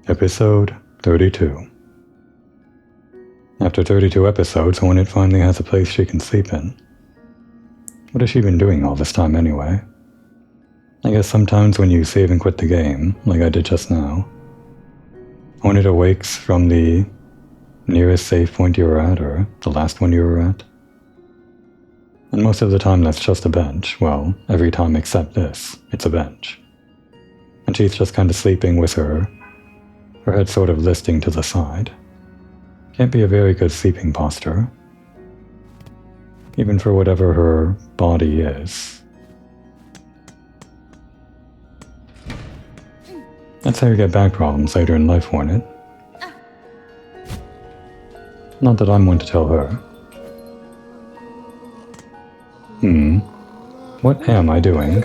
Episode 32. After 32 episodes, Hornet finally has a place she can sleep in. What has she been doing all this time anyway? I guess sometimes when you save and quit the game, like I did just now, Hornet awakes from the nearest save point you were at, or the last one you were at. And most of the time that's just a bench. Well, every time except this, it's a bench. And she's just kind of sleeping with her head sort of listing to the side. Can't be a very good sleeping posture, even for whatever her body is. That's how you get back problems later in life, Hornet. Not that I'm one to tell her. What am I doing?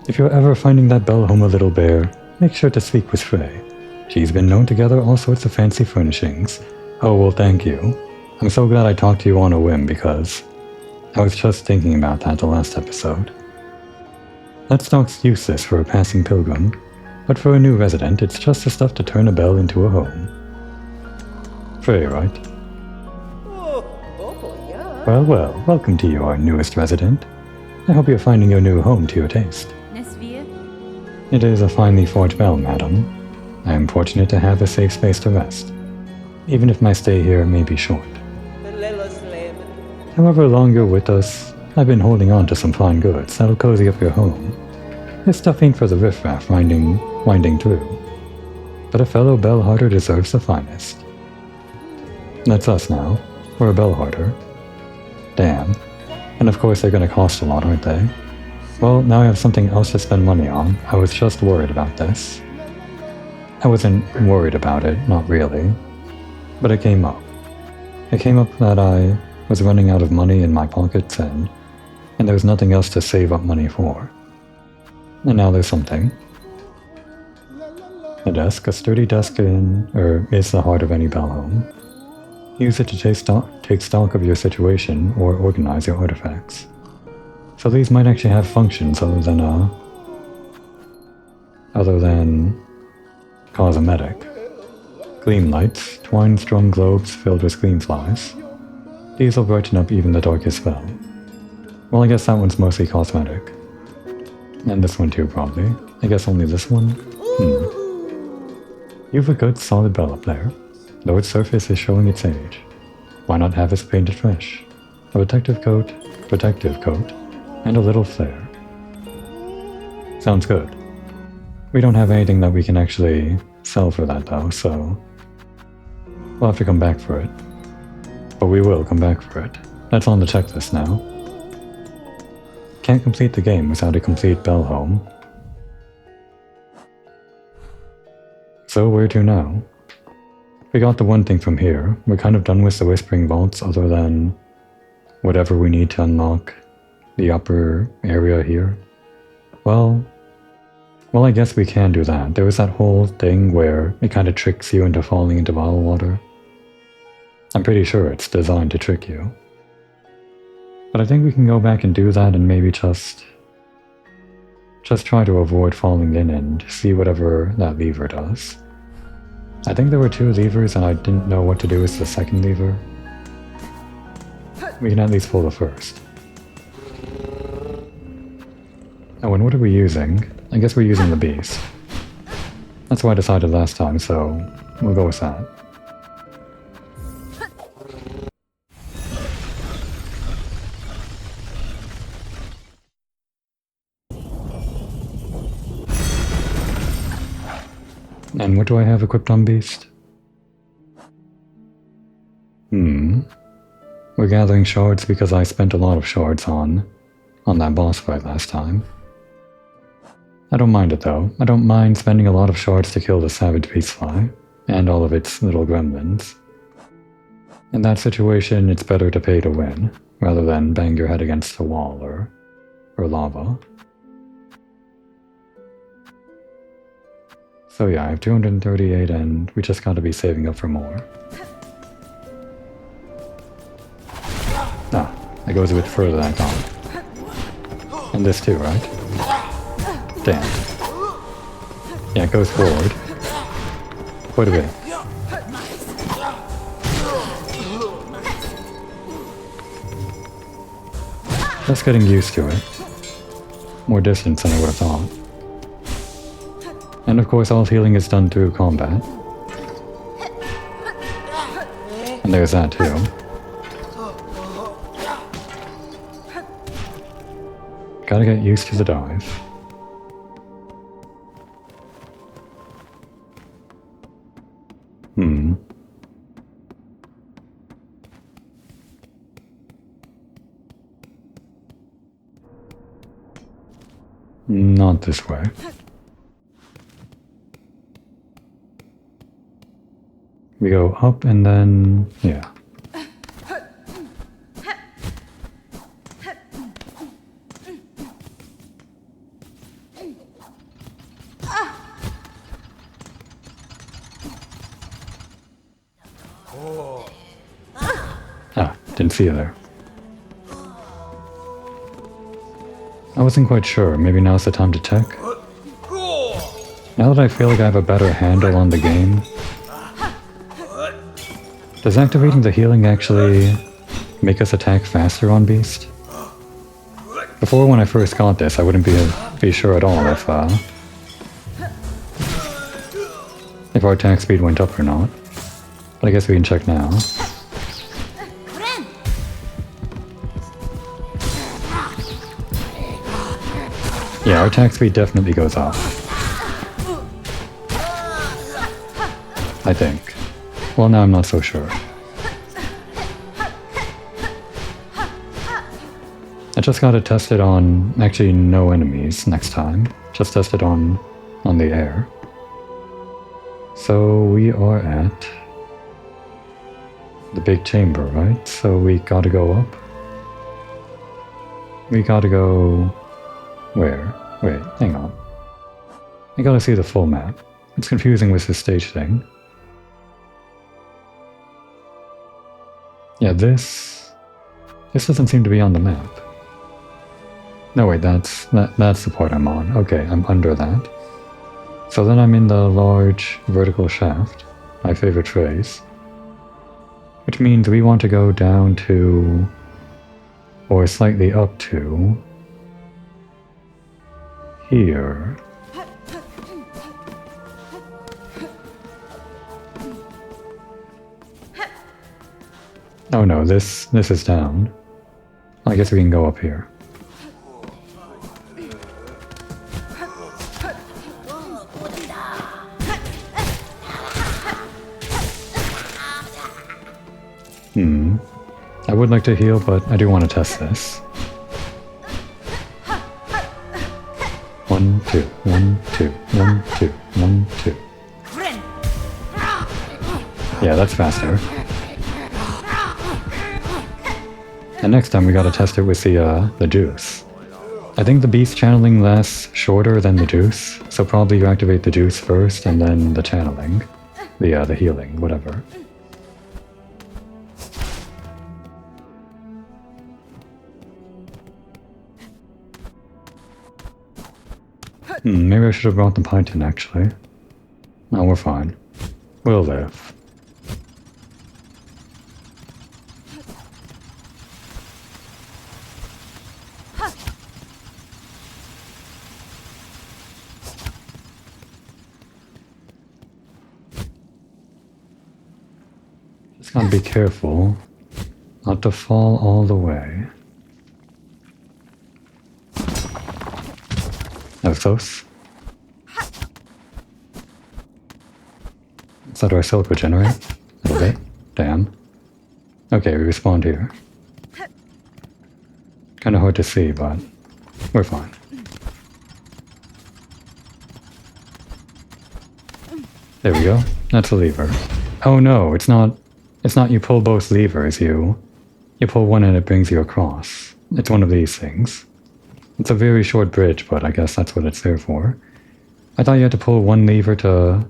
If you're ever finding that bell home a little bear, make sure to speak with Frey. She's been known to gather all sorts of fancy furnishings. Oh, well, thank you. I'm so glad I talked to you on a whim, because I was just thinking about that the last episode. That stock's useless for a passing pilgrim, but for a new resident, it's just the stuff to turn a bell into a home. Frey, right? Well, well, welcome to you, our newest resident. I hope you're finding your new home to your taste. It is a finely forged bell, madam. I am fortunate to have a safe space to rest, even if my stay here may be short. However long you're with us, I've been holding on to some fine goods that'll cozy up your home. This stuff ain't for the riffraff winding through, but a fellow bellharder deserves the finest. That's us now. We're a bellharder. Damn. And of course they're gonna cost a lot, aren't they? Well, now I have something else to spend money on. I was just worried about this. I wasn't worried about it, not really. But it came up. It came up that I was running out of money in my pockets and there was nothing else to save up money for. And now there's something. A desk, a sturdy desk is the heart of any bell home. Use it to take stock of your situation or organize your artifacts. So these might actually have functions other than cosmetic. Gleam lights, twine-strung globes filled with gleam flies. These will brighten up even the darkest spell. Well, I guess that one's mostly cosmetic. And this one too, probably. I guess only this one? You've a good, solid bell up there, though its surface is showing its age. Why not have it painted fresh? A protective coat, and a little flair. Sounds good. We don't have anything that we can actually sell for that though, so we'll have to come back for it. But we will come back for it. That's on the checklist now. Can't complete the game without a complete bell home. So where to now? We got the one thing from here. We're kind of done with the Whispering Vaults other than whatever we need to unlock the upper area here. Well, I guess we can do that. There was that whole thing where it kind of tricks you into falling into Bilewater. I'm pretty sure it's designed to trick you. But I think we can go back and do that and maybe just try to avoid falling in and see whatever that lever does. I think there were two levers and I didn't know what to do with the second lever. We can at least pull the first. Oh, and what are we using? I guess we're using the beast. That's what I decided last time, so we'll go with that. And what do I have equipped on Beast? We're gathering shards because I spent a lot of shards on that boss fight last time. I don't mind it though. I don't mind spending a lot of shards to kill the savage beastfly and all of its little gremlins. In that situation, it's better to pay to win, rather than bang your head against a wall or lava. So yeah, I have 238 and we just gotta be saving up for more. Ah, that goes a bit further than I thought. And this too, right? Damn. Yeah, it goes forward. Quite a bit. Just getting used to it. More distance than I would have thought. And of course all healing is done through combat. And there's that too. Gotta get used to the dive. Not this way. We go up and then... yeah. Ah, didn't see you there. I wasn't quite sure. Maybe now's the time to check. Now that I feel like I have a better handle on the game, does activating the healing actually make us attack faster on Beast? Before, when I first got this, I wouldn't be sure at all if our attack speed went up or not. But I guess we can check now. Yeah, our attack speed definitely goes up. I think. Well, now I'm not so sure. I just gotta test it on actually no enemies next time. Just test it on the air. So we are at the big chamber, right? So we gotta go up. We gotta go... where? Wait, hang on. I gotta see the full map. It's confusing with this stage thing. Yeah, this doesn't seem to be on the map. No, wait, that's the part I'm on. Okay, I'm under that. So then I'm in the large vertical shaft, my favorite phrase. Which means we want to go down to, or slightly up to, here. Oh no, this is down. I guess we can go up here. I would like to heal, but I do want to test this. 1, 2, 1, 2, 1, 2, 1, 2. Yeah, that's faster. And next time we gotta test it with the juice. I think the beast channeling lasts shorter than the juice, so probably you activate the juice first and then the channeling. The healing, whatever. Maybe I should have brought the python, actually. No, we're fine. We'll live. Just gotta be careful not to fall all the way. That was close. Is that our silk regenerate? A little bit. Damn. Okay, we respawned here. Kinda hard to see, but we're fine. There we go. That's a lever. Oh no, it's not you pull both levers, you pull one and it brings you across. It's one of these things. It's a very short bridge, but I guess that's what it's there for. I thought you had to pull one lever to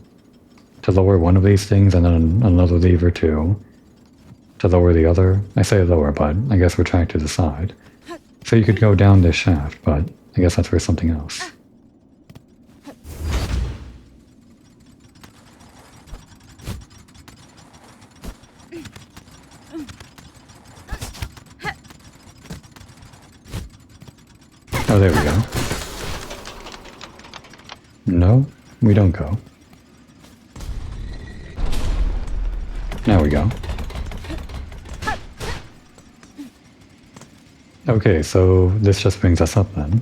lower one of these things, and then another lever to lower the other. I say lower, but I guess retract to the side. So you could go down this shaft, but I guess that's for something else. Oh, there we go. No, we don't go. Now we go. Okay, so this just brings us up then.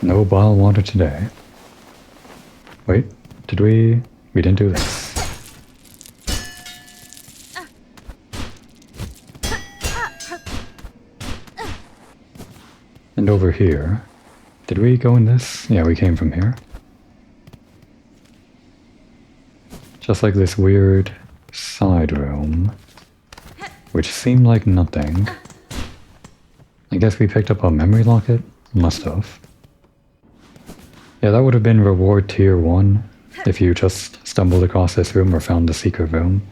No Bilewater today. Wait, did we... We didn't do this. And over here... Did we go in this? Yeah, we came from here. Just like this weird side room, which seemed like nothing. I guess we picked up a memory locket? Must have. Yeah, that would have been reward tier 1 if you just stumbled across this room or found the secret room.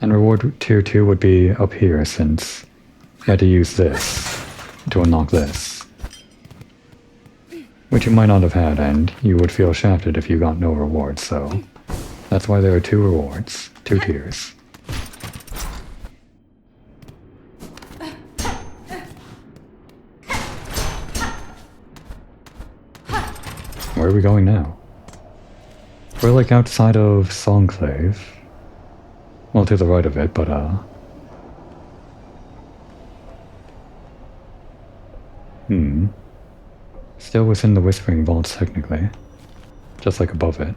And reward tier 2 would be up here since you had to use this to unlock this. Which you might not have had, and you would feel shafted if you got no rewards, so that's why there are 2 rewards, 2 tiers. Where are we going now? We're like outside of Songclave. Well, to the right of it, but still within the Whispering Vaults, technically. Just like above it.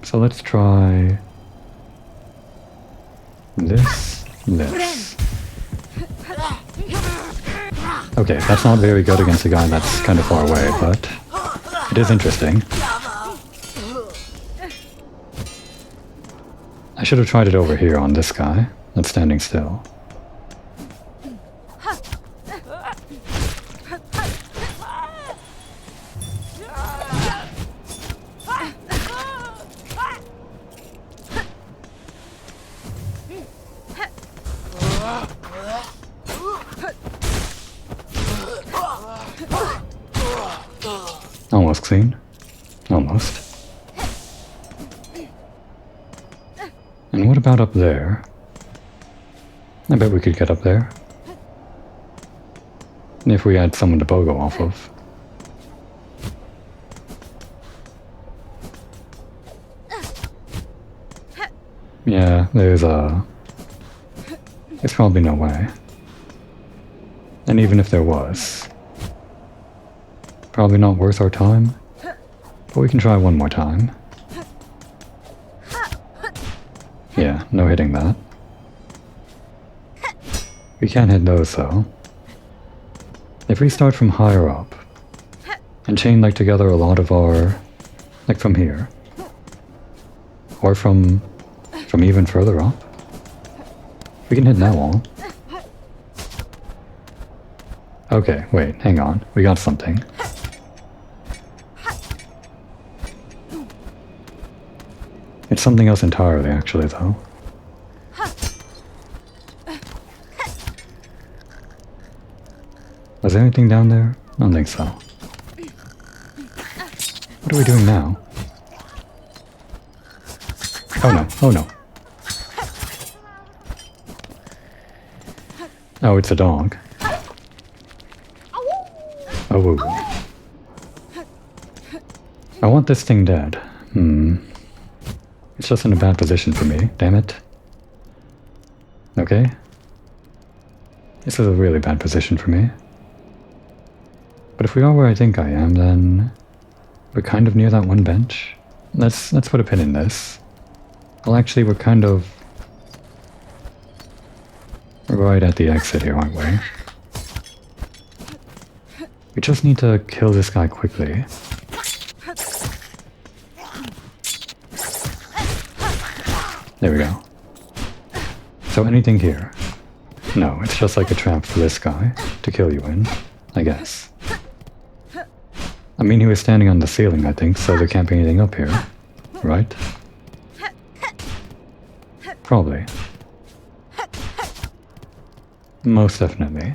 So let's try... this. Okay, that's not very good against a guy that's kind of far away, but it is interesting. I should have tried it over here on this guy that's standing still. Almost clean. Almost. And what about up there? I bet we could get up there. If we had someone to bogo off of. Yeah, there's probably no way. And even if there was, probably not worth our time. But we can try one more time. Yeah, no hitting that. We can't hit those though. If we start from higher up, and chain like together a lot of our, like from here, or from even further up, we can hit that wall. Okay, wait, hang on, we got something. It's something else entirely, actually, though. Was there anything down there? I don't think so. What are we doing now? Oh no, oh no. Oh, it's a dog. Oh, woo. I want this thing dead. It's just in a bad position for me, damn it. Okay. This is a really bad position for me. But if we are where I think I am, then we're kind of near that one bench. Let's put a pin in this. Well, actually, we're kind of right at the exit here, aren't we? We just need to kill this guy quickly. There we go. So anything here? No, it's just like a trap for this guy to kill you in, I guess. I mean, he was standing on the ceiling, I think, so there can't be anything up here, right? Probably. Most definitely.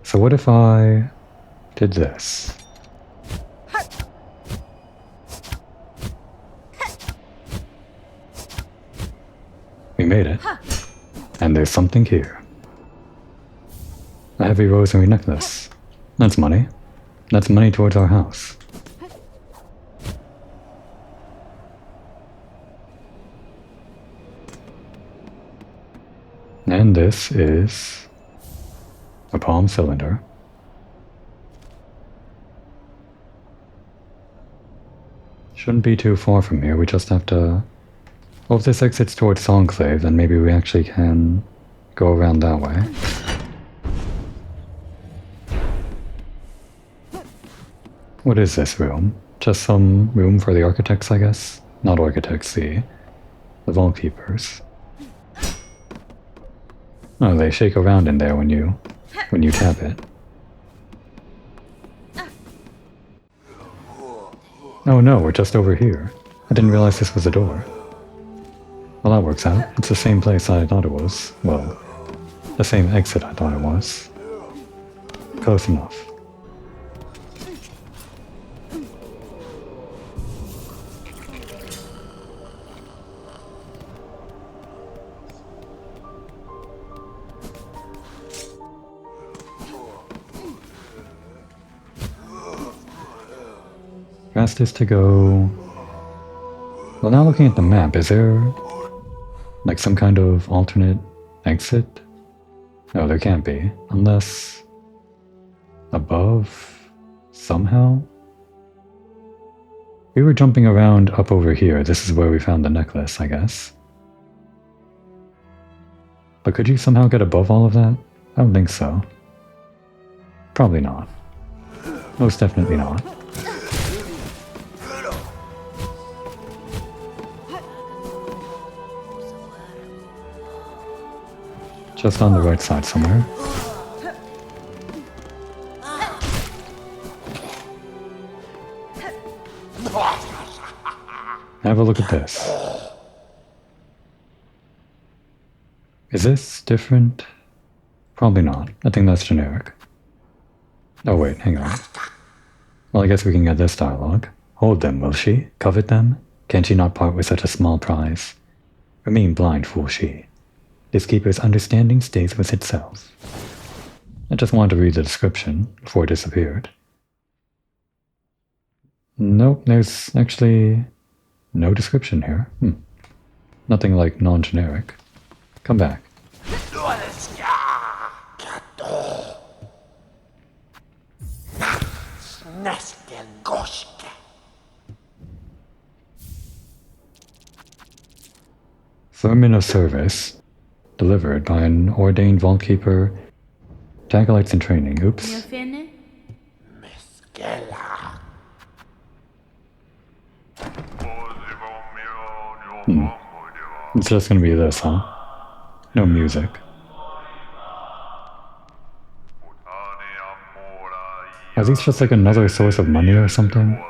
So what if I did this? We made it. And there's something here. A heavy rosary necklace. That's money. That's money towards our house. And this is a palm cylinder. Shouldn't be too far from here, we just have to... Well, if this exits towards Songclave, then maybe we actually can go around that way. What is this room? Just some room for the architects, I guess? Not architects, the vault keepers. Oh, they shake around in there when you tap it. Oh no, we're just over here. I didn't realize this was a door. Well, that works out. It's the same place I thought it was. Well, the same exit I thought it was. Close enough. Fastest to go... Well, now looking at the map, is there like some kind of alternate exit? No, there can't be. Unless... above? Somehow? We were jumping around up over here. This is where we found the necklace, I guess. But could you somehow get above all of that? I don't think so. Probably not. Most definitely not. Just on the right side somewhere. Have a look at this. Is this different? Probably not. I think that's generic. Oh wait, hang on. Well, I guess we can get this dialogue. Hold them, will she? Covet them? Can she not part with such a small prize? Remain blind, fool she. This keeper's understanding stays with itself. I just wanted to read the description before it disappeared. Nope, there's actually no description here. Nothing like non-generic. Come back. Vermin of service. Delivered by an ordained vault keeper. Acolytes in training. Oops. It's just gonna be this, huh? No music. Are these just like another source of money or something?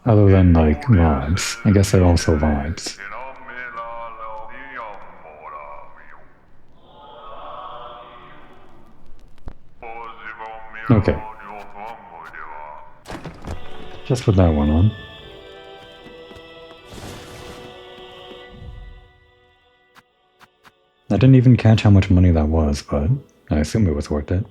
Other than like vibes. I guess they're also vibes. Okay. Just put that one on. I didn't even catch how much money that was, but I assume it was worth it.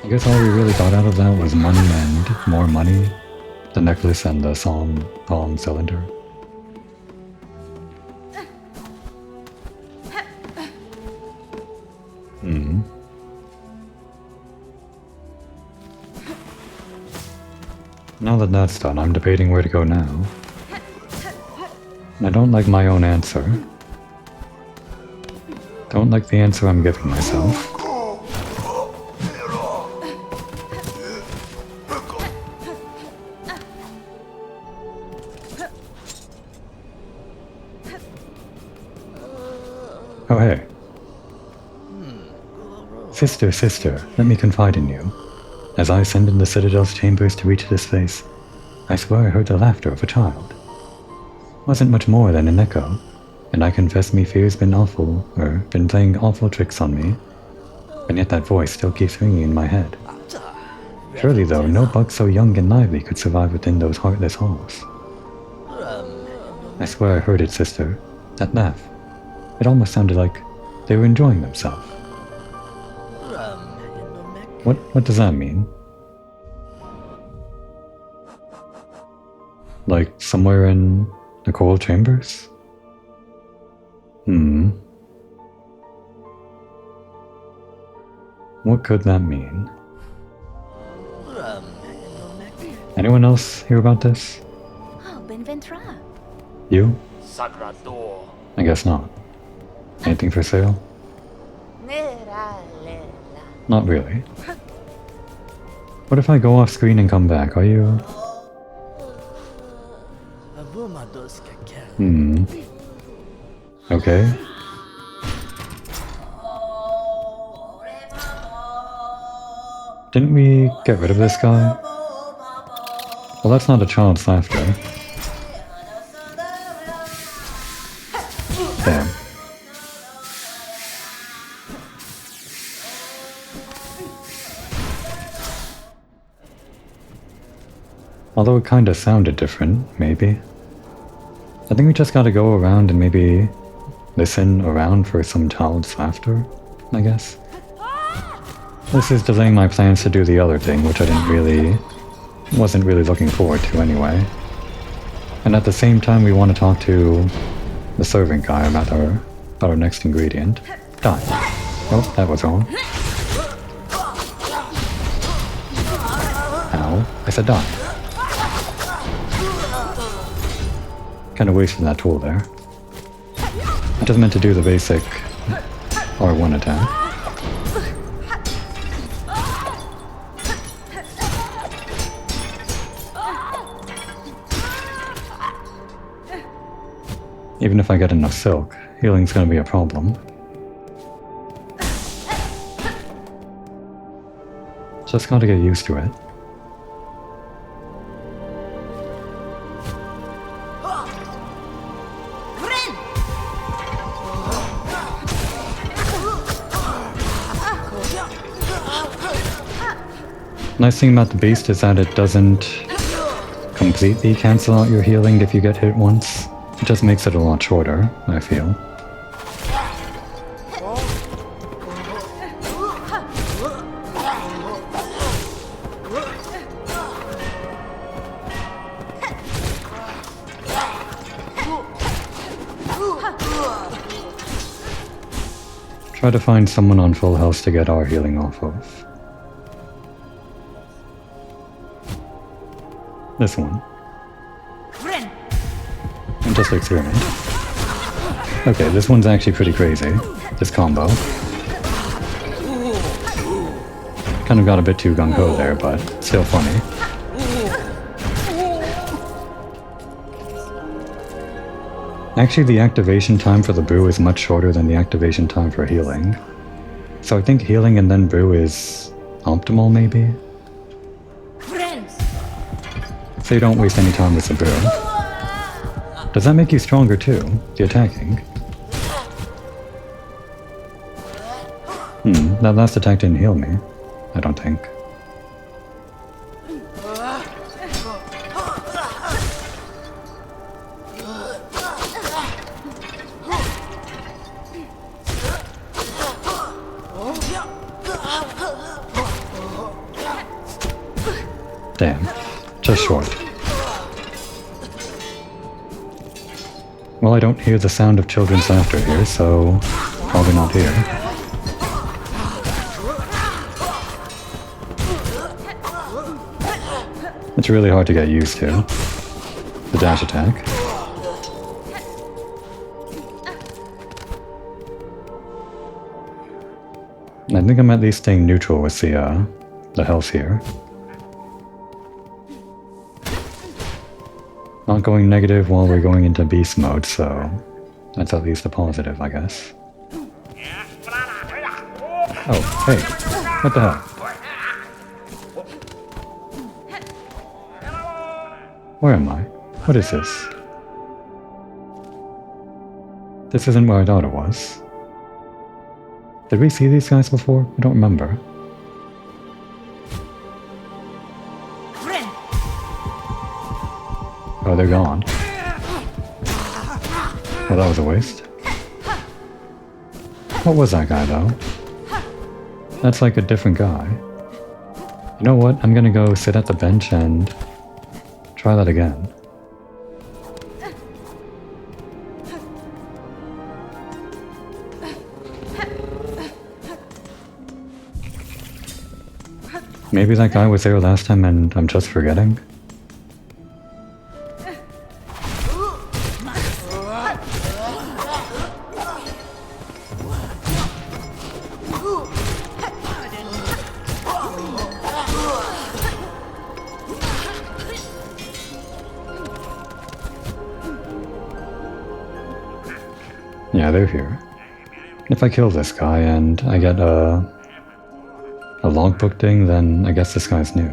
I guess all we really got out of that was money and more money. The necklace and the palm cylinder. Now that that's done, I'm debating where to go now. I don't like my own answer. Don't like the answer I'm giving myself. Oh hey, Sister, sister, let me confide in you. As I ascended the Citadel's chambers to reach this place, I swear I heard the laughter of a child. Wasn't much more than an echo, and I confess me fear's been been playing awful tricks on me, and yet that voice still keeps ringing in my head. Surely though, no bug so young and lively could survive within those heartless halls. I swear I heard it, sister. That laugh. It almost sounded like they were enjoying themselves. What does that mean? Like somewhere in the coral chambers? What could that mean? Anyone else hear about this? You? I guess not. Anything for sale? Not really. What if I go off screen and come back? Are you... Okay. Didn't we get rid of this guy? Well, that's not a child's laughter. Damn. Although it kinda sounded different, maybe. I think we just gotta go around and maybe listen around for some child's laughter, I guess. This is delaying my plans to do the other thing, which I wasn't really looking forward to anyway. And at the same time we want to talk to the servant guy about our next ingredient. Die. Oh, that was wrong. Ow. I said die. Kinda wasted that tool there. I just meant to do the basic R1 attack. Even if I get enough silk, healing's gonna be a problem. Just gotta get used to it. Nice thing about the beast is that it doesn't completely cancel out your healing if you get hit once. It just makes it a lot shorter, I feel. Try to find someone on full health to get our healing off of. This one. And just experiment. Okay, this one's actually pretty crazy. This combo. Kind of got a bit too gung-ho there, but still funny. Actually, the activation time for the brew is much shorter than the activation time for healing. So I think healing and then brew is optimal, maybe? So you don't waste any time with the brew. Does that make you stronger too, the attacking? That last attack didn't heal me, I don't think. Damn, just short. Well, I don't hear the sound of children's laughter here, so probably not here. It's really hard to get used to. The dash attack. I think I'm at least staying neutral with the health here. Not going negative while we're going into beast mode, so that's at least a positive, I guess. Oh, hey. What the hell? Where am I? What is this? This isn't where I thought it was. Did we see these guys before? I don't remember. Oh, they're gone. Well, that was a waste. What was that guy, though? That's like a different guy. You know what? I'm gonna go sit at the bench and try that again. Maybe that guy was there last time and I'm just forgetting? Yeah, they're here. If I kill this guy and I get a logbook thing, then I guess this guy's new.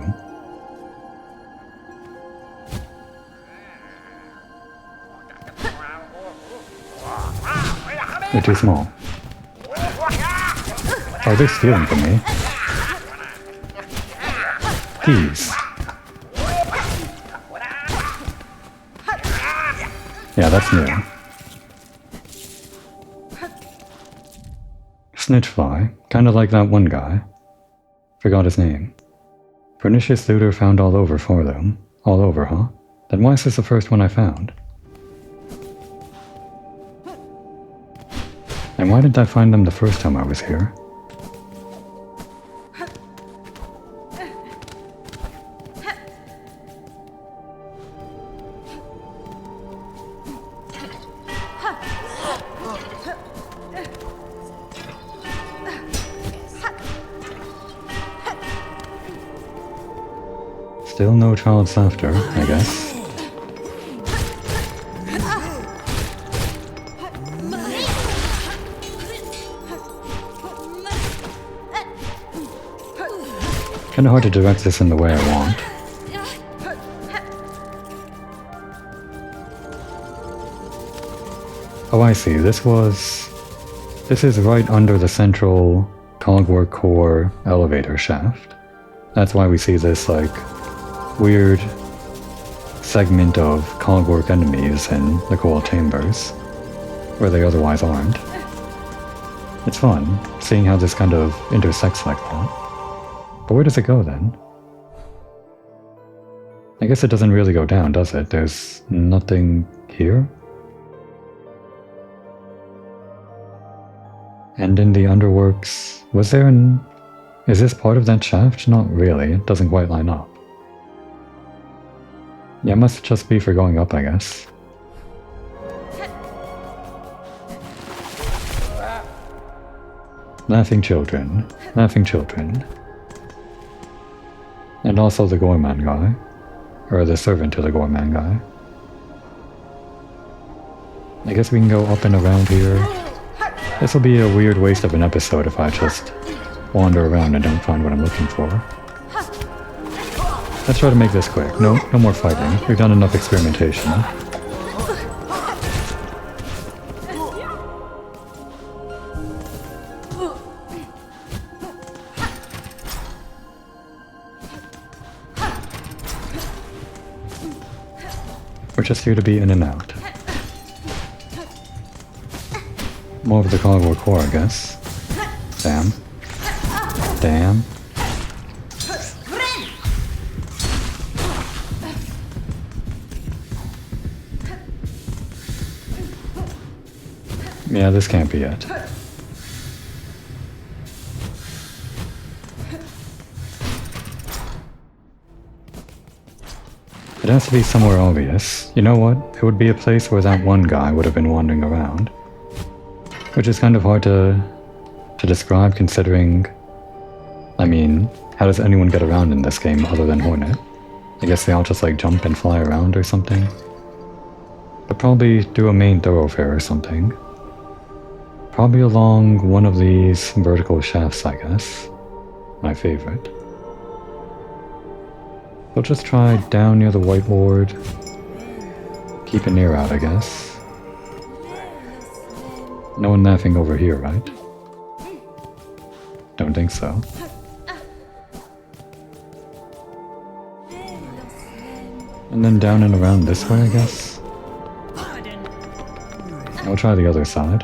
They're too small. Oh, they're stealing from me. Keys. Yeah, that's new. Snitchfly, kinda like that one guy. Forgot his name. Pernicious looter found all over for them. All over, huh? Then why is this the first one I found? And why didn't I find them the first time I was here? Still no child's laughter, I guess. Kinda hard to direct this in the way I want. Oh, I see. This is right under the central cogwork core elevator shaft. That's why we see this, like, weird segment of cogwork enemies in the coal chambers, where they otherwise aren't. It's fun, seeing how this kind of intersects like that. But where does it go then? I guess it doesn't really go down, does it? There's nothing here? And in the underworks, is this part of that shaft? Not really, it doesn't quite line up. Yeah, it must just be for going up, I guess. Laughing children. Laughing children. And also the Gorman guy. Or the servant to the Gorman guy. I guess we can go up and around here. This will be a weird waste of an episode if I just wander around and don't find what I'm looking for. Let's try to make this quick. No more fighting. We've done enough experimentation. We're just here to be in and out. More of the cogwork core, I guess. Damn. Damn. Yeah, this can't be it. It has to be somewhere obvious. You know what? It would be a place where that one guy would have been wandering around. Which is kind of hard to describe considering... I mean, how does anyone get around in this game other than Hornet? I guess they all just like jump and fly around or something. But probably do a main thoroughfare or something. Probably along one of these vertical shafts, I guess. My favorite. We'll just try down near the whiteboard. Keep an ear out, I guess. No one laughing over here, right? Don't think so. And then down and around this way, I guess. I'll try the other side.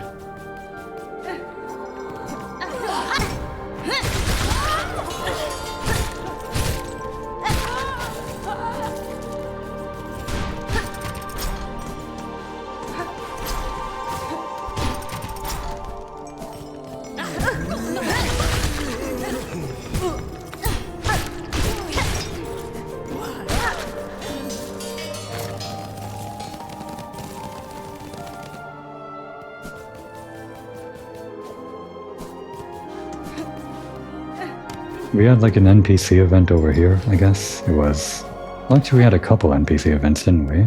We had like an NPC event over here, I guess. It was... Well, actually we had a couple NPC events, didn't we?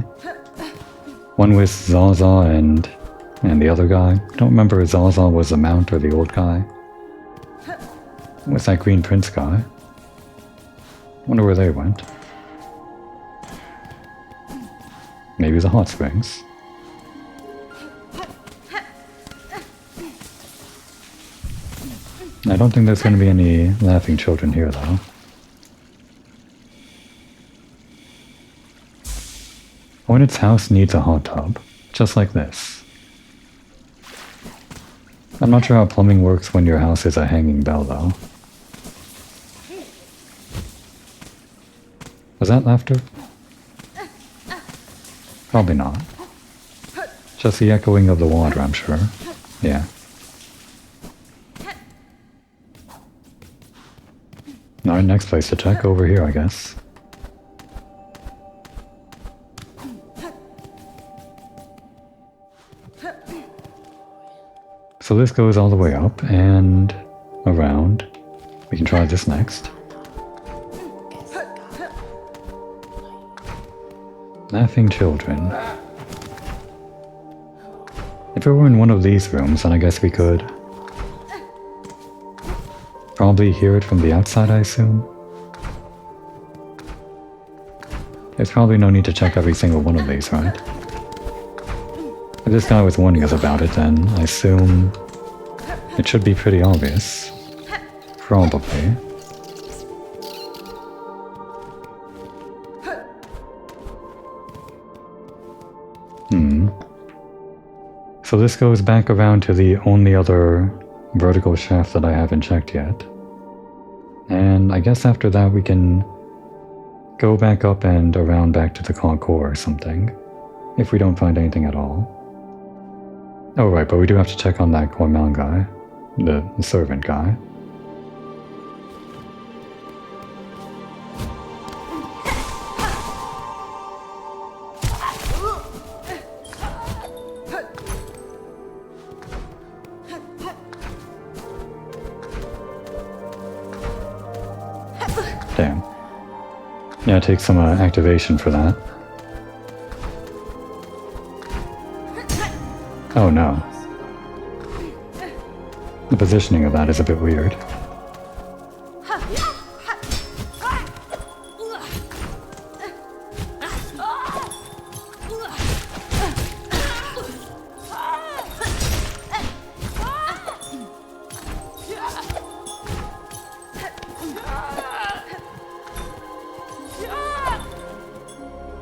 One with Zaza and the other guy. I don't remember if Zaza was the mount or the old guy. With that Green Prince guy. Wonder where they went. Maybe the hot springs. I don't think there's going to be any laughing children here, though. Hornet's house needs a hot tub, just like this. I'm not sure how plumbing works when your house is a hanging bell, though. Was that laughter? Probably not. Just the echoing of the water, I'm sure. Yeah. Alright, next place to check, over here, I guess. So this goes all the way up and around. We can try this next. Laughing children. If it were in one of these rooms, then I guess we could probably hear it from the outside, I assume. There's probably no need to check every single one of these, right? If this guy was warning us about it, then I assume it should be pretty obvious. Probably. So this goes back around to the only other vertical shaft that I haven't checked yet. And I guess after that we can go back up and around back to the core or something, if we don't find anything at all. Oh right, but we do have to check on that Gorman guy, the servant guy. Damn. Yeah, it takes some activation for that. Oh no. The positioning of that is a bit weird.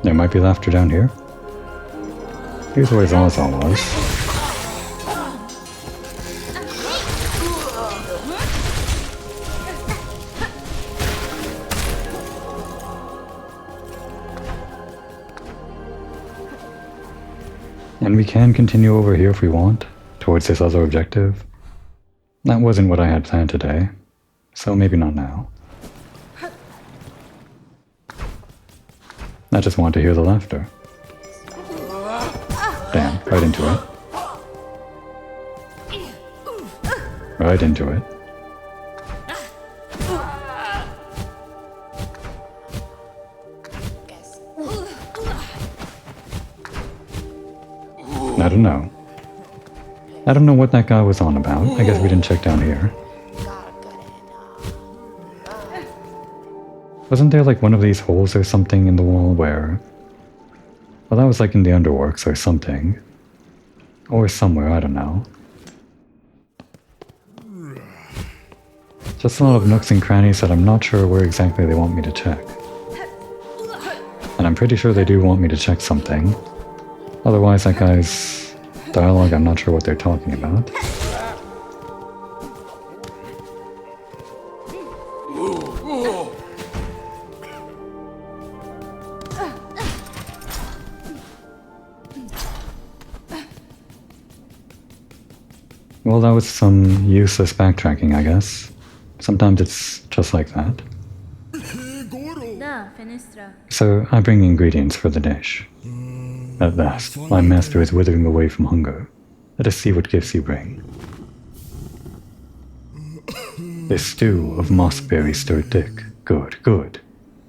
There might be laughter down here. Here's where Zaza was. And we can continue over here if we want, towards this other objective. That wasn't what I had planned today, so maybe not now. I just want to hear the laughter. Damn, right into it. Right into it. I don't know. I don't know what that guy was on about. I guess we didn't check down here. Wasn't there like one of these holes or something in the wall where... Well, that was like in the underworks or something. Or somewhere, I don't know. Just a lot of nooks and crannies that I'm not sure where exactly they want me to check. And I'm pretty sure they do want me to check something. Otherwise, that guy's dialogue, I'm not sure what they're talking about. Well, that was some useless backtracking, I guess. Sometimes it's just like that. So, I bring ingredients for the dish. At last, my master is withering away from hunger. Let us see what gifts you bring. This stew of mossberry stirred thick. Good, good.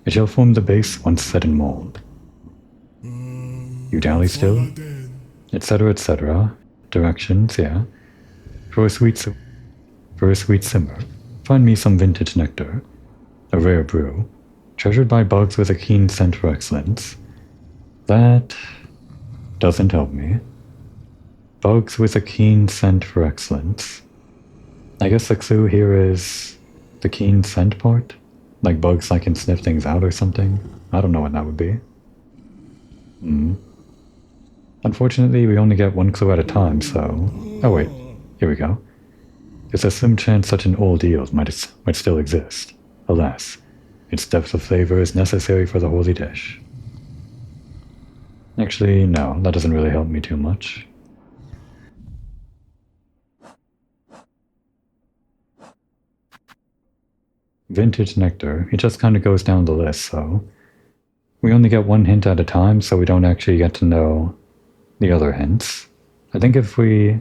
It shall form the base once set in mold. You dally still? Etc., etc. Directions, yeah. For a sweet simmer, find me some vintage nectar, a rare brew, treasured by bugs with a keen scent for excellence. That doesn't help me. Bugs with a keen scent for excellence. I guess the clue here is the keen scent part? Like bugs that can sniff things out or something? I don't know what that would be. Unfortunately, we only get one clue at a time, so... Oh wait, here we go. There's a slim chance such an old eel might still exist. Alas, its depth of flavor is necessary for the holy dish. Actually, no, that doesn't really help me too much. Vintage nectar, it just kind of goes down the list, so... We only get one hint at a time, so we don't actually get to know the other hints. I think if we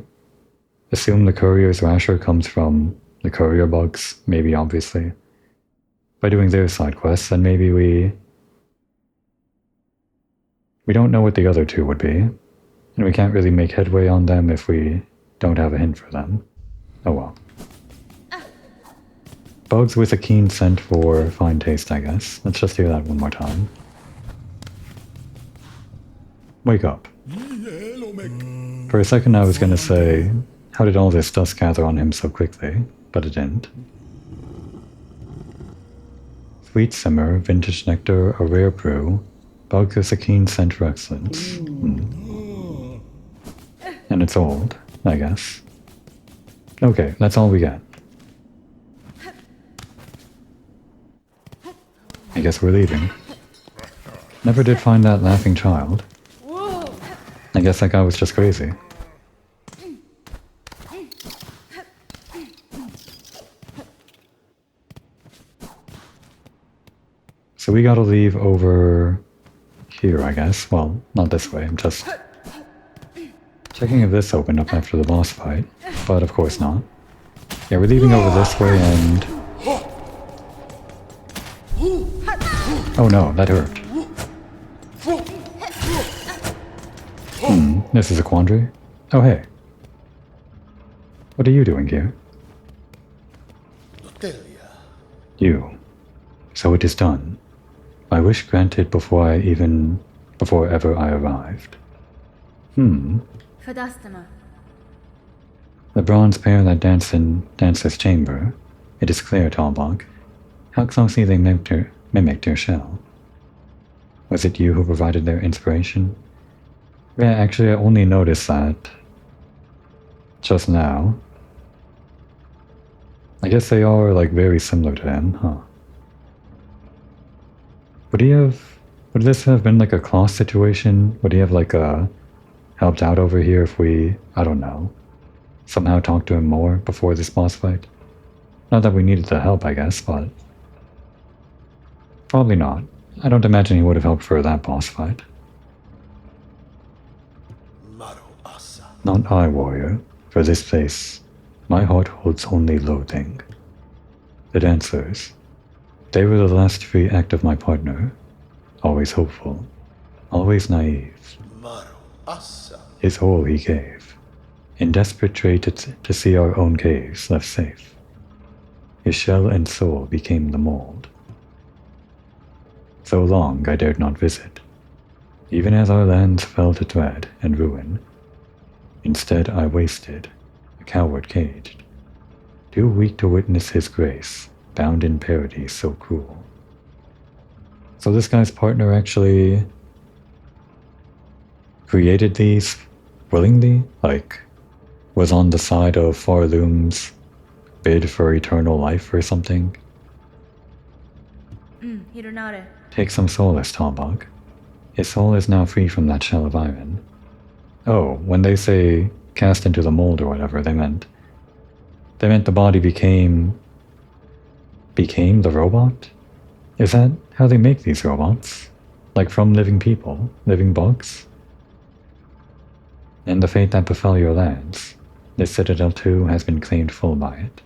assume the courier's rasher comes from the courier bugs, maybe obviously, by doing their side quests, then maybe we don't know what the other two would be, and we can't really make headway on them if we don't have a hint for them. Oh well. Bugs with a keen scent for fine taste, I guess. Let's just hear that one more time. Wake up. For a second I was gonna say, how did all this dust gather on him so quickly? But it didn't. Sweet simmer, vintage nectar, a rare brew, bug with a keen scent for excellence. And it's old, I guess. Okay, that's all we got. I guess we're leaving. Never did find that laughing child. I guess that guy was just crazy. So we gotta leave over here, I guess. Well, not this way, I'm just checking if this opened up after the boss fight, but of course not. Yeah, we're leaving over this way and... Oh no, that hurt. This is a quandary. Oh hey. What are you doing here? You. So it is done. My wish granted before ever I arrived. The bronze pair that danced in Dancer's chamber. It is clear, Talbog. How closely they mimicked your shell. Was it you who provided their inspiration? Yeah, actually I only noticed that just now. I guess they are like very similar to him, huh? Would this have been like a class situation? Would he have like helped out over here if we, I don't know, somehow talked to him more before this boss fight? Not that we needed the help, I guess, but probably not. I don't imagine he would have helped for that boss fight. Not I, warrior. For this place, my heart holds only loathing. The dancers, they were the last free act of my partner. Always hopeful, always naive. His whole he gave. in desperate trait to see our own caves left safe. His shell and soul became the mold. So long I dared not visit, even as our lands fell to dread and ruin. Instead I wasted, a coward caged, too weak to witness his grace, bound in parody so cruel. So this guy's partner actually created these willingly? Like, was on the side of Farloom's bid for eternal life or something? Take some solace, Talbog. His soul is now free from that shell of iron. Oh, when they say cast into the mold or whatever, they meant the body became the robot? Is that how they make these robots? Like from living people, living bugs? And the fate that befell your lands, this citadel too has been claimed full by it.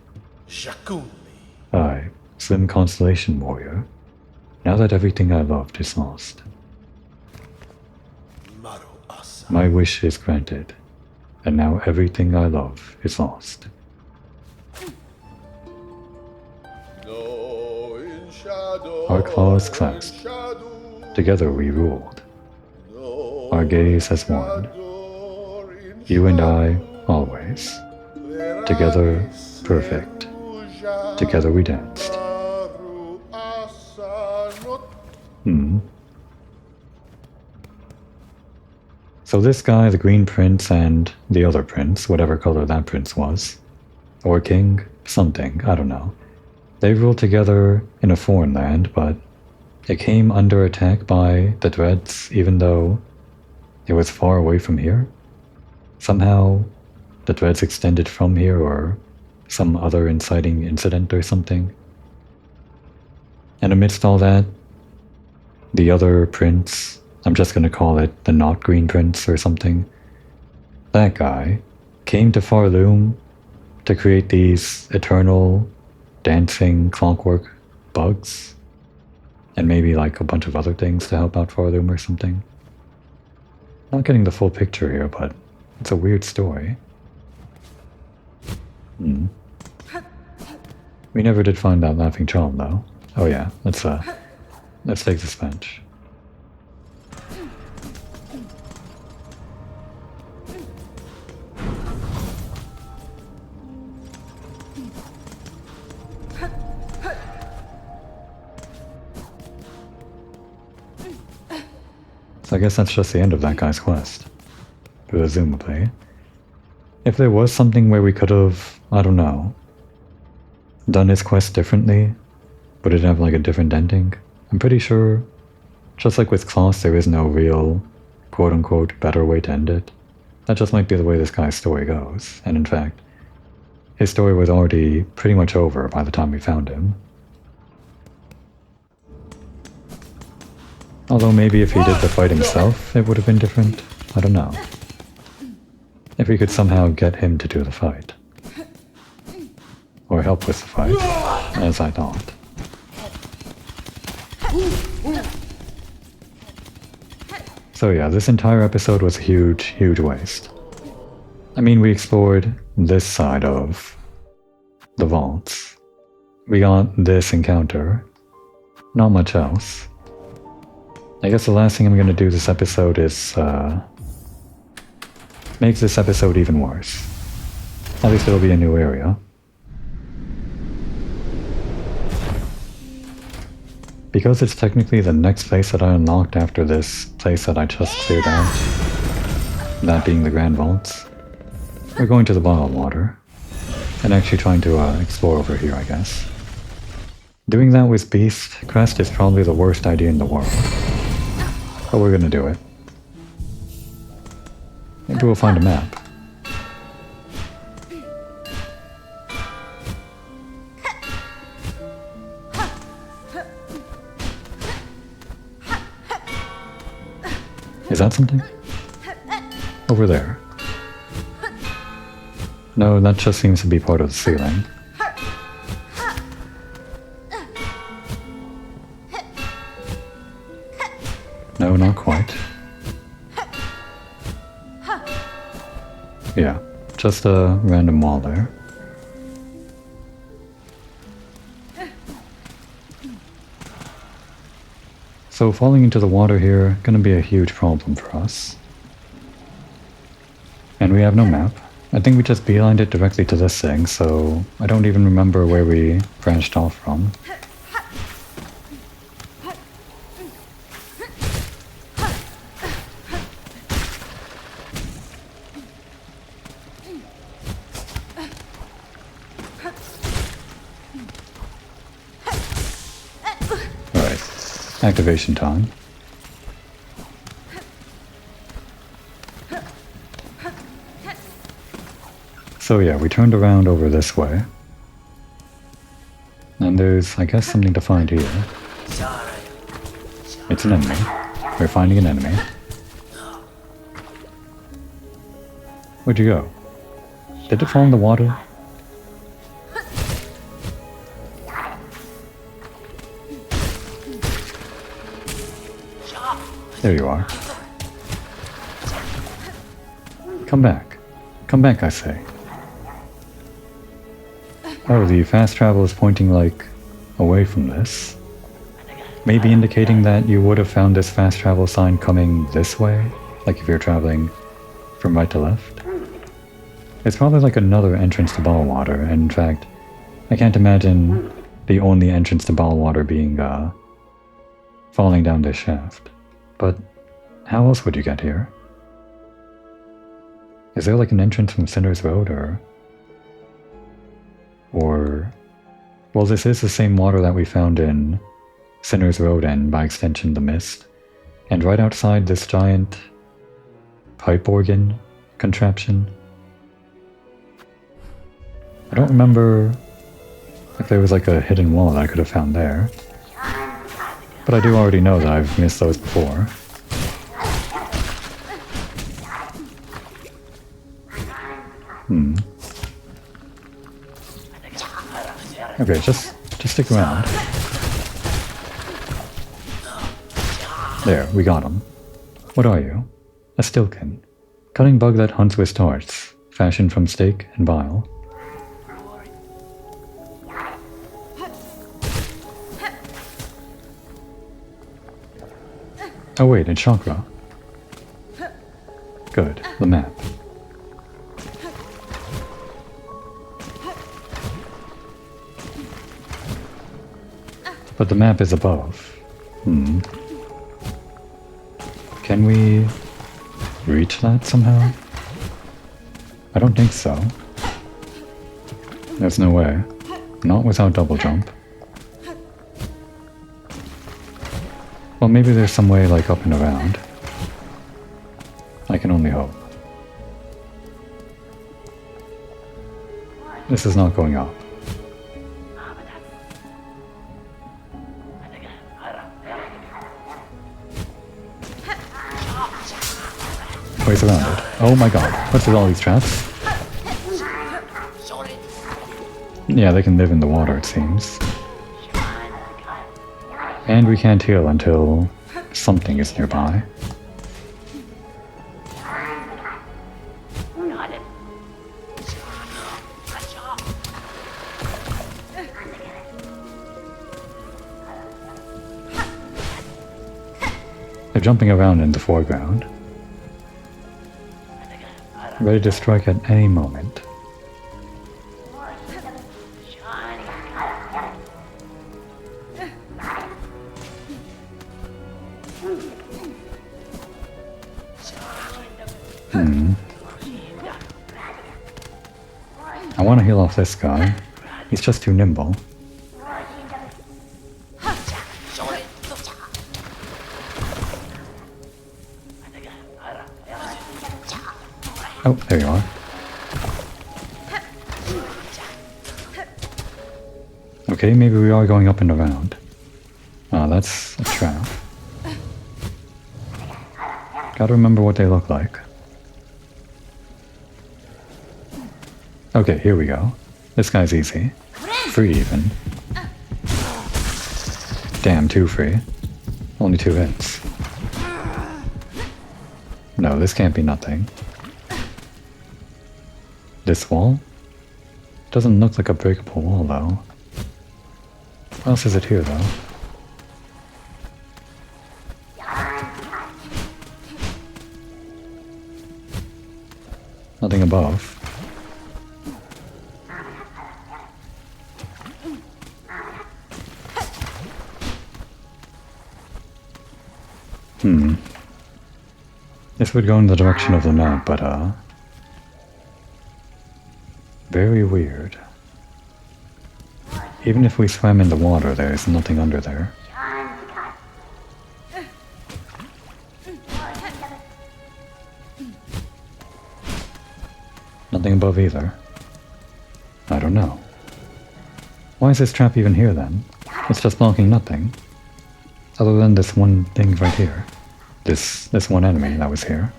Aye, slim constellation warrior. Now that everything I loved is lost. My wish is granted, and now everything I love is lost. Our claws clasped. Together we ruled. Our gaze as one. You and I, always. Together, perfect. Together we danced. So this guy, the Green Prince, and the other prince, whatever color that prince was, or king, something, I don't know. They ruled together in a foreign land, but it came under attack by the Dreads, even though it was far away from here. Somehow, the Dreads extended from here, or some other inciting incident or something. And amidst all that, the other prince, I'm just going to call it the not Green Prince or something, that guy came to Farloom to create these eternal dancing clockwork bugs, and maybe like a bunch of other things to help out Farloom or something. Not getting the full picture here, but it's a weird story. We never did find that laughing charm though. Oh yeah, let's take this bench. So I guess that's just the end of that guy's quest. Presumably. If there was something where we could have, I don't know, done his quest differently, would it have like a different ending? I'm pretty sure, just like with Klaus, there is no real quote-unquote better way to end it. That just might be the way this guy's story goes, and in fact, his story was already pretty much over by the time we found him. Although maybe if he did the fight himself, it would have been different. I don't know. If we could somehow get him to do the fight. Or help with the fight, as I thought. So yeah, this entire episode was a huge, huge waste. I mean, we explored this side of the vaults. We got this encounter. Not much else. I guess the last thing I'm going to do this episode is make this episode even worse. At least it'll be a new area. Because it's technically the next place that I unlocked after this place that I just cleared out, that being the Grand Vaults, we're going to the bottled water, and actually trying to explore over here, I guess. Doing that with Beast Crest is probably the worst idea in the world. But we're gonna do it. Maybe we'll find a map. Is that something? Over there. No, that just seems to be part of the ceiling. No, not quite. Yeah, just a random wall there. So falling into the water here, gonna be a huge problem for us. And we have no map. I think we just beelined it directly to this thing, so I don't even remember where we branched off from. Alright, activation time. So yeah, we turned around over this way. And there's, I guess, something to find here. It's an enemy. We're finding an enemy. Where'd you go? Did it fall in the water? There you are. Come back. Come back, I say. Oh, the fast travel is pointing, like, away from this. Maybe indicating that you would have found this fast travel sign coming this way? Like if you're traveling from right to left? It's probably like another entrance to Bilewater, and in fact, I can't imagine the only entrance to Bilewater being, falling down this shaft. But how else would you get here? Is there like an entrance from Cinder's Road, or... Well, this is the same water that we found in Sinner's Road and, by extension, the Mist. And right outside this giant pipe organ contraption. I don't remember if there was like a hidden wall that I could have found there. But I do already know that I've missed those before. Okay, just stick around. There, we got him. What are you? A stilkin. Cunning bug that hunts with torch, fashioned from steak and bile. Oh wait, it's chakra. Good, the map. But the map is above. Can we reach that somehow? I don't think so. There's no way. Not without double jump. Well, maybe there's some way like up and around. I can only hope. This is not going up. Ways around it. Oh my god, what's with all these traps? Yeah, they can live in the water, it seems. And we can't heal until something is nearby. They're jumping around in the foreground, ready to strike at any moment. I want to heal off this guy. He's just too nimble. Oh, there you are. Okay, maybe we are going up and around. Ah, that's a trap. Gotta remember what they look like. Okay, here we go. This guy's easy. Free even. Damn, too free. Only 2 hits. No, this can't be nothing. This wall? Doesn't look like a breakable wall, though. What else is it here, though? Nothing above. This would go in the direction of the map, but, very weird. Even if we swam in the water, there's nothing under there. Nothing above either. I don't know. Why is this trap even here then? It's just blocking nothing. Other than this one thing right here. This one enemy that was here.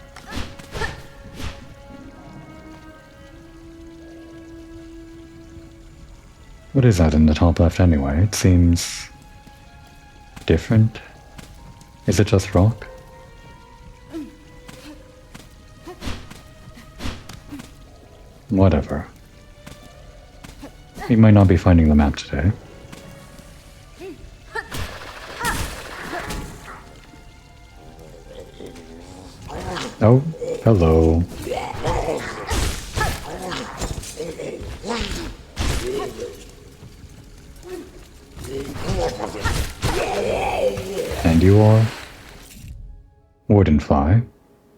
What is that in the top left anyway? It seems different. Is it just rock? Whatever. We might not be finding the map today. Oh, hello. And you are? Wardenfly,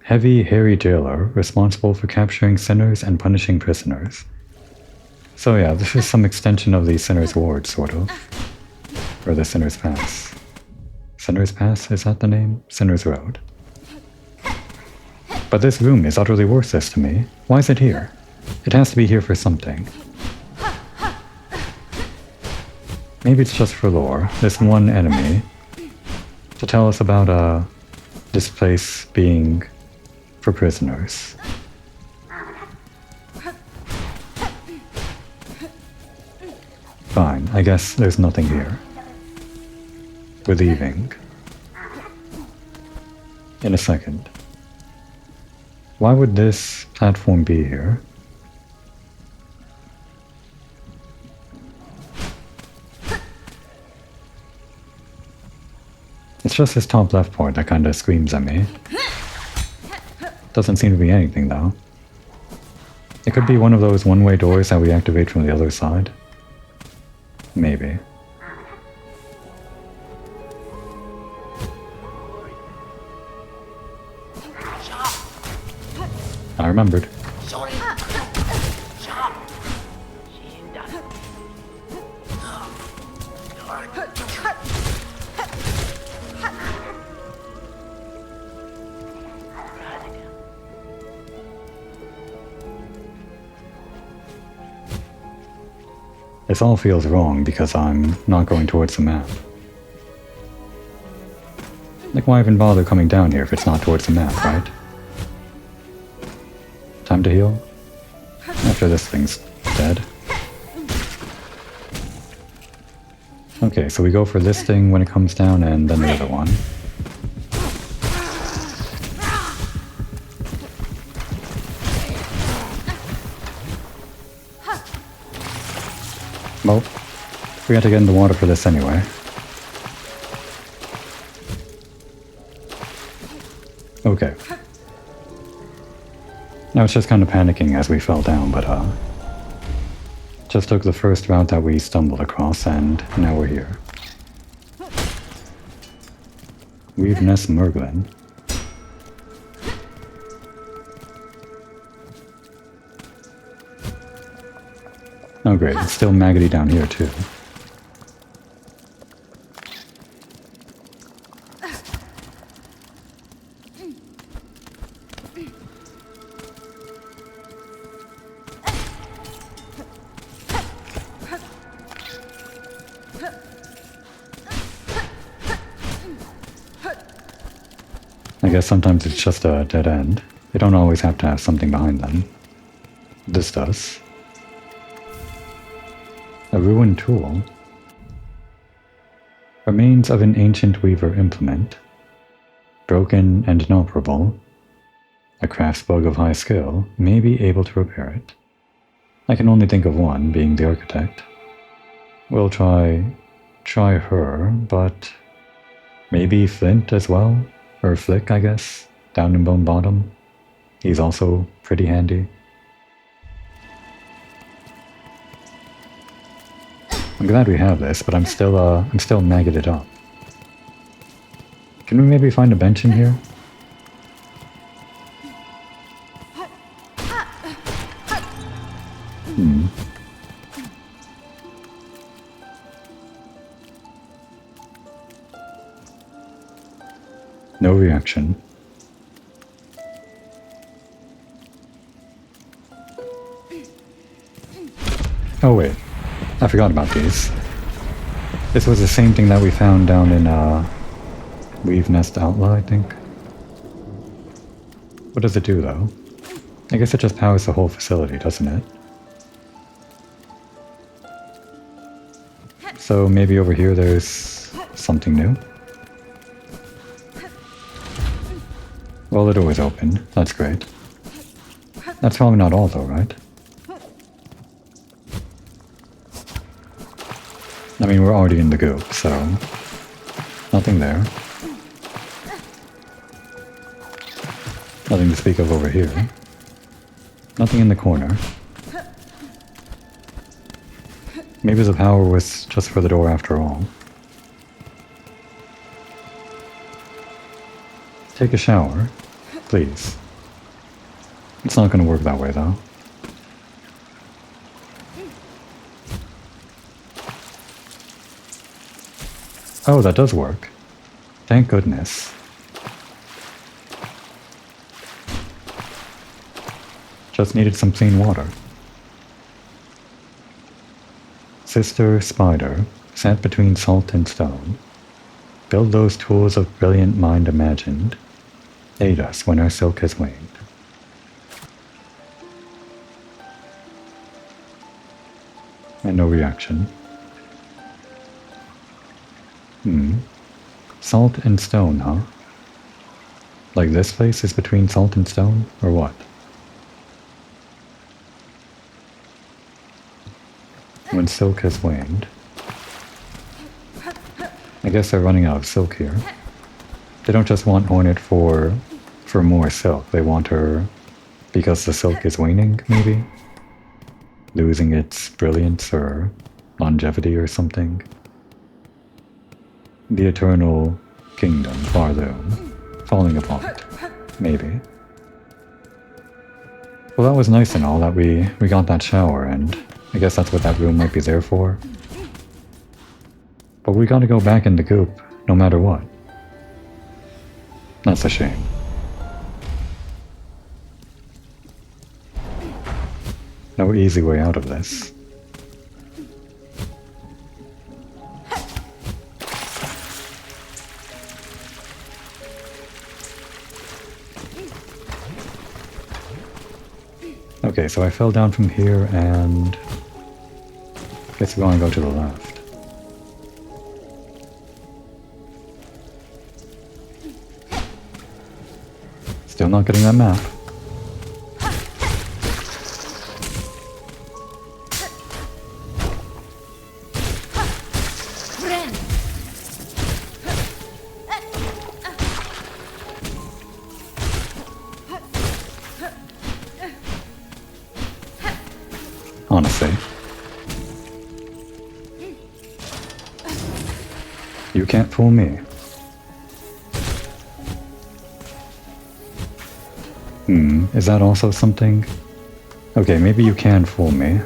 heavy, hairy jailer responsible for capturing sinners and punishing prisoners. So yeah, this is some extension of the Sinner's Ward, sort of. Or the Sinner's Pass. Sinner's Pass, is that the name? Sinner's Road. But this room is utterly worthless to me. Why is it here? It has to be here for something. Maybe it's just for lore. This one enemy. To tell us about, this place being for prisoners. Fine, I guess there's nothing here. We're leaving. In a second. Why would this platform be here? It's just this top left part that kinda screams at me. Doesn't seem to be anything though. It could be one of those one-way doors that we activate from the other side. Maybe. I remembered. This all feels wrong because I'm not going towards the map. Like, why even bother coming down here if it's not towards the map, right? Time to heal? After this thing's dead. Okay, so we go for this thing when it comes down and then the other one. Well, we had to get in the water for this anyway. Okay. Now it's just kind of panicking as we fell down, but just took the first route that we stumbled across and now we're here. Weaveness Merglin. Oh great, it's still maggoty down here too. I guess sometimes it's just a dead end. They don't always have to have something behind them. This does. A ruined tool. Remains of an ancient weaver implement. Broken and inoperable. A crafts bug of high skill may be able to repair it. I can only think of one, being the architect. We'll try her, but maybe Flint as well? Or Flick, I guess, down in Bone Bottom. He's also pretty handy. I'm glad we have this, but I'm still maggoted up. Can we maybe find a bench in here? No reaction. Oh wait, I forgot about these. This was the same thing that we found down in Weave Nest Outlaw, I think. What does it do though? I guess it just powers the whole facility, doesn't it? So maybe over here there's something new? Well, the door is open. That's great. That's probably not all though, right? I mean, we're already in the goop, so nothing there. Nothing to speak of over here. Nothing in the corner. Maybe the power was just for the door after all. Take a shower, please. It's not going to work that way, though. Oh, that does work. Thank goodness. Just needed some clean water. Sister Spider, sat between salt and stone. Build those tools of brilliant mind imagined. Aid us when our silk has waned. And no reaction. Salt and stone, huh? Like this place is between salt and stone, or what? When silk has waned. I guess they're running out of silk here. They don't just want Hornet for more silk, they want her because the silk is waning, maybe? Losing its brilliance or longevity or something. The eternal kingdom, Farloom, falling apart, maybe. Well, that was nice and all that we got that shower, and I guess that's what that room might be there for. But we gotta go back in the goop, no matter what. That's a shame. No easy way out of this. Okay, so I fell down from here and guess we're gonna go to the left. Still not getting that map. Honestly. You can't fool me. Is that also something? Okay, maybe you can fool me.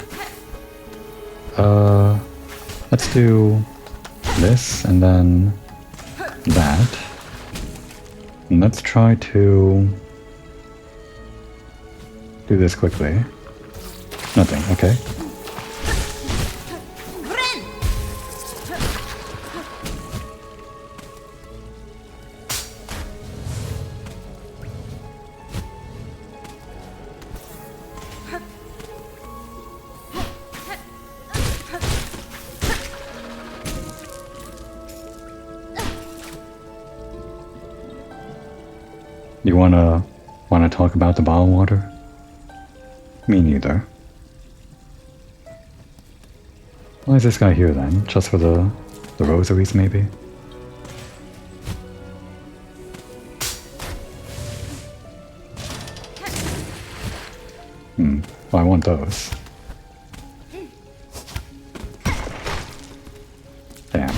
Let's do this and then that. And let's try to do this quickly. Nothing, okay. You wanna talk about the Bilewater? Me neither. Why is this guy here then? Just for the rosaries, maybe? Well, I want those. Damn.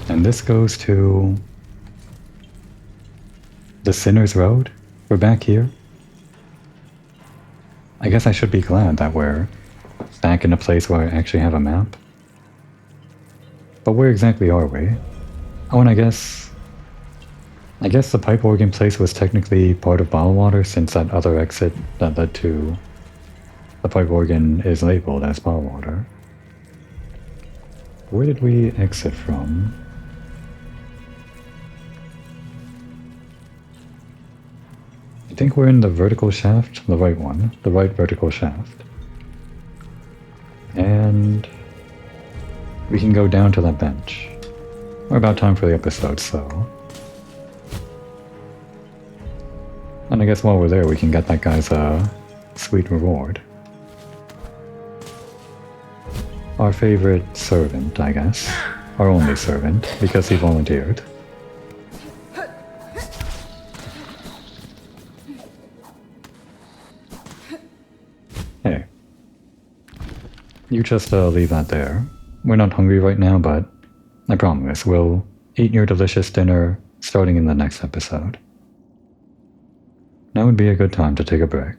And this goes to the Sinner's Road? We're back here? I guess I should be glad that we're back in a place where I actually have a map. But where exactly are we? Oh, and I guess the pipe organ place was technically part of Bilewater, since that other exit that led to the pipe organ is labeled as Bilewater. Where did we exit from? I think we're in the vertical shaft, the right one, the right vertical shaft. And we can go down to that bench. We're about time for the episode, so... And I guess while we're there we can get that guy's sweet reward. Our favorite servant, I guess. Our only servant, because he volunteered. Hey. You just leave that there. We're not hungry right now, but I promise we'll eat your delicious dinner starting in the next episode. Now would be a good time to take a break.